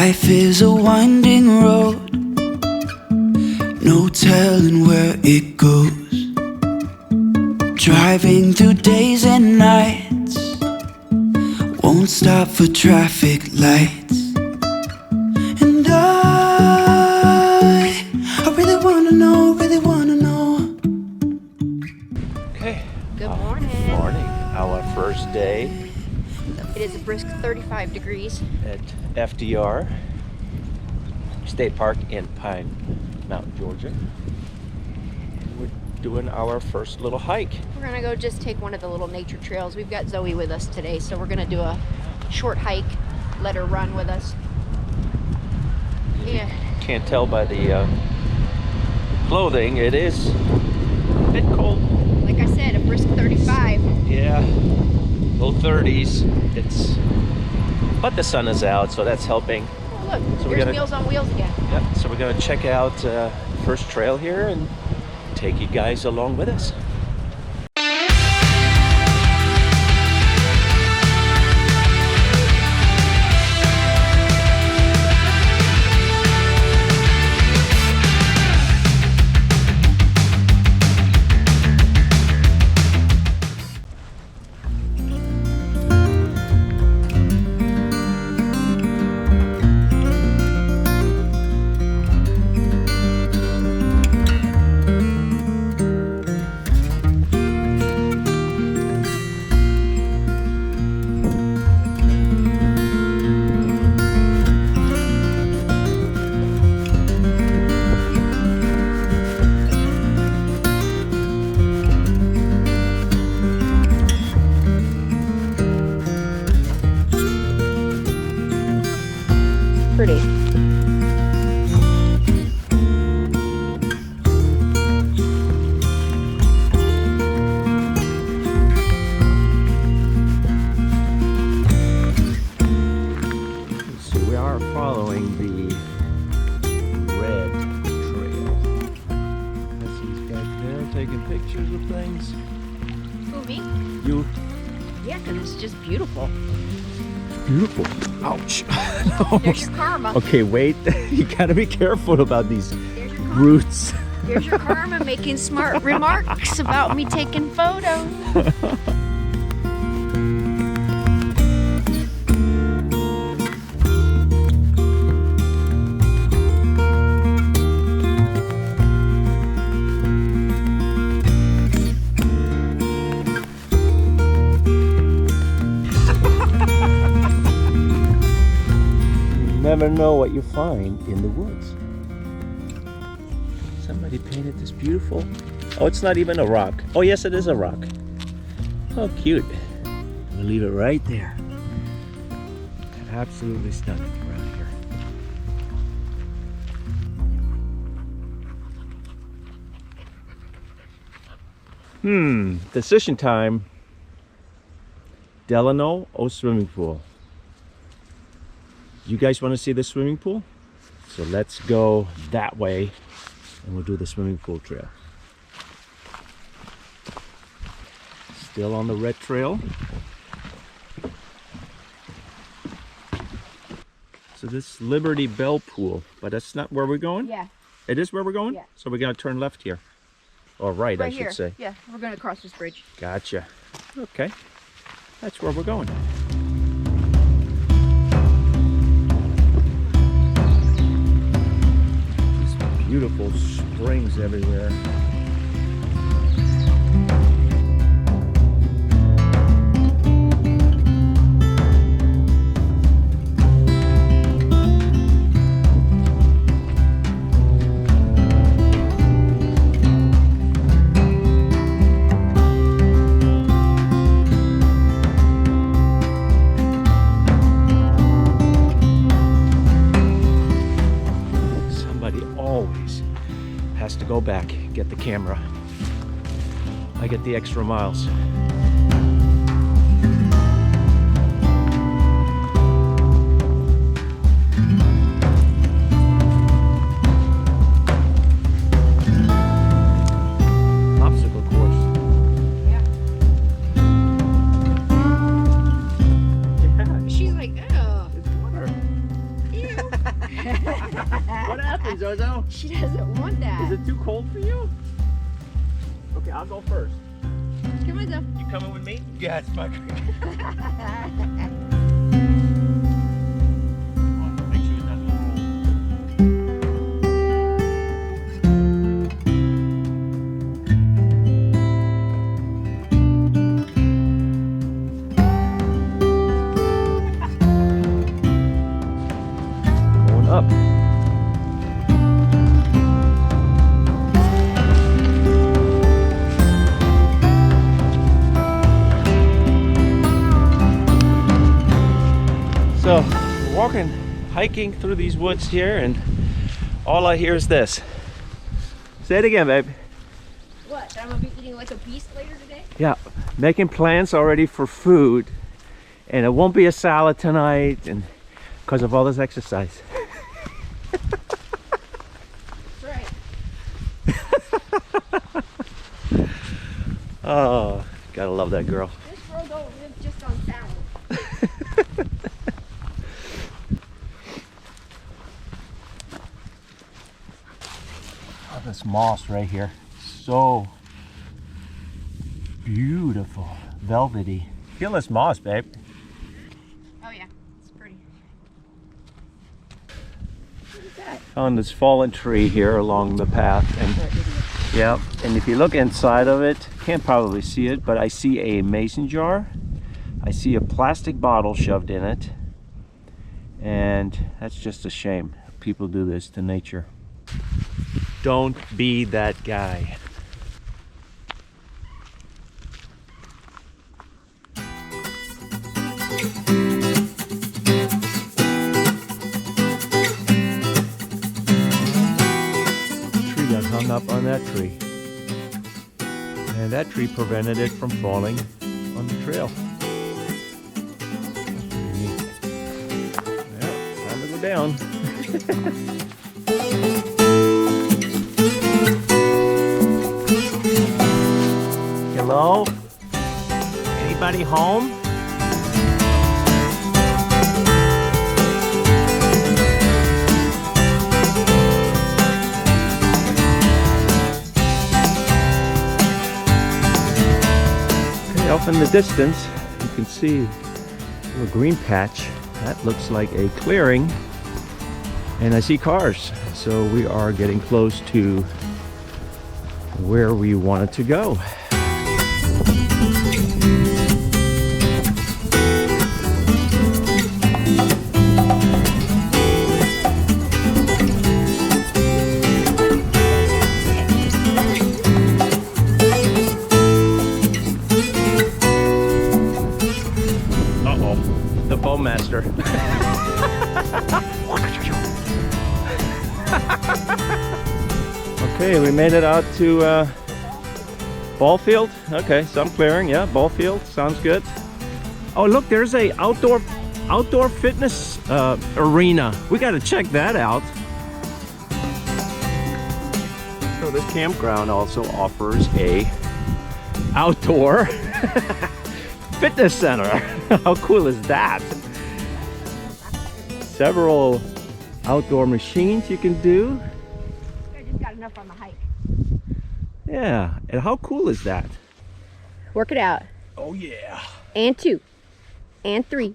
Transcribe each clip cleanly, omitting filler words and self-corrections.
Life is a winding road, no telling where it goes. Driving through days and nights, won't stop for traffic lights. And I really wanna know, really wanna know. Okay. Good morning. Good morning. Our first day It is a brisk 35 degrees. at FDR State Park in Pine Mountain, Georgia. We're doing our first little hike. We're gonna go just take one of the little nature trails. We've got Zoe with us today, so we're gonna do a short hike, let her run with us. Yeah. Can't tell by the clothing, it is a bit cold. Like I said, a brisk 35. Yeah, low 30s. But the sun is out, so that's helping. Oh, look, So there's Meals on Wheels again. Yep, so we're gonna check out first trail here and take you guys along with us. Pretty. So we are following the red trail. Leslie's back there taking pictures of things. Who, me? You Yeah, because it's just beautiful. beautiful. Ouch. There's your karma. Okay, wait. You gotta be careful about these There's your karma. roots. Here's your karma making smart remarks about me taking photos. Never know what you find in the woods. Somebody painted this beautiful. Oh, it's not even a rock. Oh, yes, it is a rock. Oh, cute. We'll leave it right there. Absolutely stunning around here. Decision time. Delano or swimming pool? You guys want to see the swimming pool? So let's go that way and we'll do the swimming pool trail. Still on the red trail. So this Liberty Bell pool, but that's not where we're going? Yeah. It is where we're going? Yeah. So we're gonna turn left here. Or right, I should here. say. Yeah, we're gonna cross this bridge. Gotcha. Okay. That's where we're going. Beautiful springs everywhere. To go back, get the camera. I get the extra miles. Obstacle course. Yeah. Yeah. She's like, oh. It's water. Ew. She doesn't want that. Is it too cold for you? Okay, I'll go first. Come on, Zoe. You coming with me? Yes, my Make sure it doesn't roll. Going up. So we're walking, hiking through these woods here, and all I hear is this. Say it again, babe. What? That I'm gonna be eating like a beast later today? Yeah, making plans already for food, and it won't be a salad tonight, and because of all this exercise. That's right. Oh, gotta love that girl. This girl don't live just on salad. Oh, this moss right here, so beautiful, velvety. Feel this moss, babe. Oh yeah, it's pretty. What is that? Found this fallen tree here along the path, and yeah, and if you look inside of it, can't probably see it, but I see a mason jar. I see a plastic bottle shoved in it, and that's just a shame. People do this to nature. Don't be that guy. Tree got hung up on that tree, and that tree prevented it from falling on the trail. That's pretty neat. Well, time to go down. Hello? Anybody home? Okay, off in the distance, you can see a little green patch. That looks like a clearing. And I see cars. So we are getting close to where we wanted to go. The Bowmaster. Okay, we made it out to ball field. Okay, some clearing. Yeah, ball field sounds good. Oh, look, there's a outdoor fitness arena. We got to check that out. So this campground also offers a outdoor fitness center. How cool is that? Several outdoor machines you can do. I just got enough on the hike. Yeah, and how cool is that? Work it out. Oh yeah. And 2. And 3.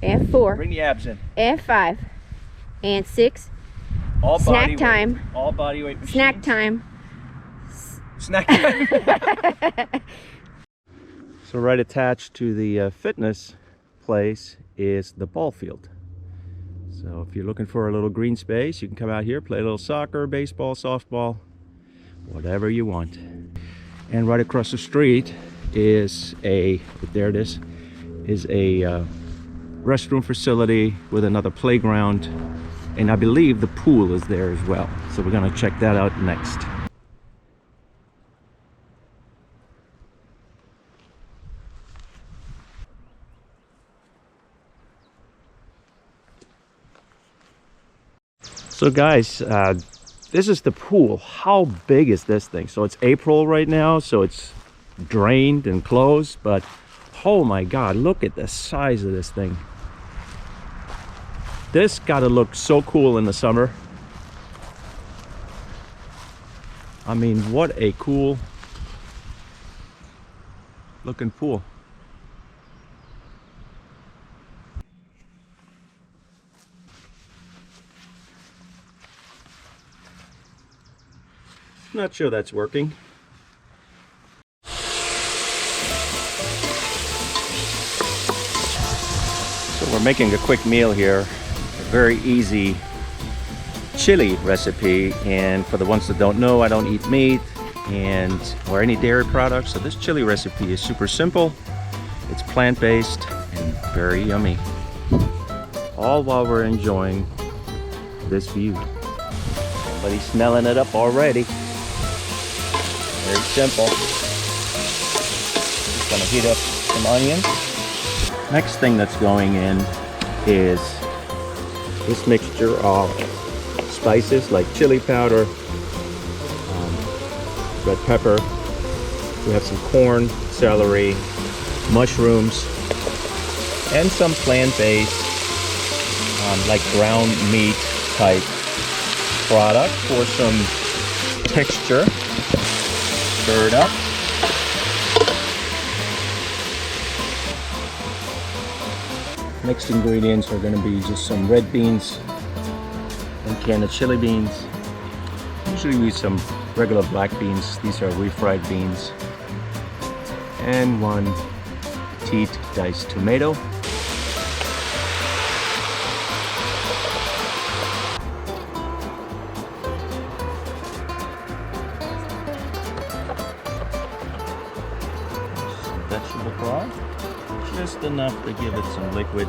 And 4. Bring the abs in. And 5. And 6. All Snack body time. weight. All body weight machines. Snack time. Snack time. So right attached to the fitness place is the ball field. So if you're looking for a little green space, you can come out here, play a little soccer, baseball, softball, whatever you want. And right across the street is there it is a restroom facility with another playground, and I believe the pool is there as well. So we're gonna check that out next. So guys, this is the pool. How big is this thing? So it's April right now, so it's drained and closed, but oh my God, look at the size of this thing. This gotta look so cool in the summer. I mean, what a cool looking pool. Not sure that's working. So we're making a quick meal here. A very easy chili recipe, and for the ones that don't know, I don't eat meat or any dairy products, so this chili recipe is super simple. It's plant-based and very yummy, all while we're enjoying this view. Somebody's smelling it up already. Very simple. Just gonna heat up some onions. Next thing that's going in is this mixture of spices like chili powder, red pepper. We have some corn, celery, mushrooms, and some plant-based like ground meat type product for some texture. Stir it up. Next ingredients are going to be just some red beans, one can of chili beans. Usually we use some regular black beans. These are refried beans. And one teat diced tomato. Some vegetable broth. Just enough to give it some liquid.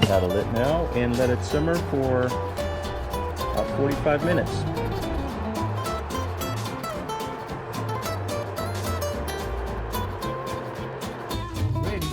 Got a lid now and let it simmer for about 45 minutes. Ready.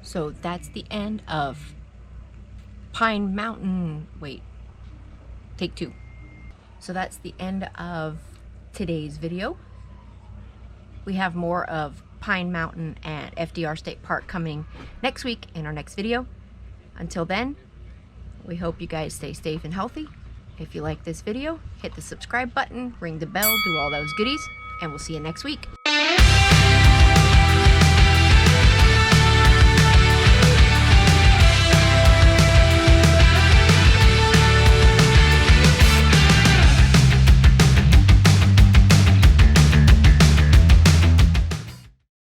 So that's the end of Pine Mountain. Wait, take two. So that's the end of today's video. We have more of Pine Mountain and FDR State Park coming next week in our next video. Until then, we hope you guys stay safe and healthy. If you like this video, hit the subscribe button, ring the bell, do all those goodies, and we'll see you next week.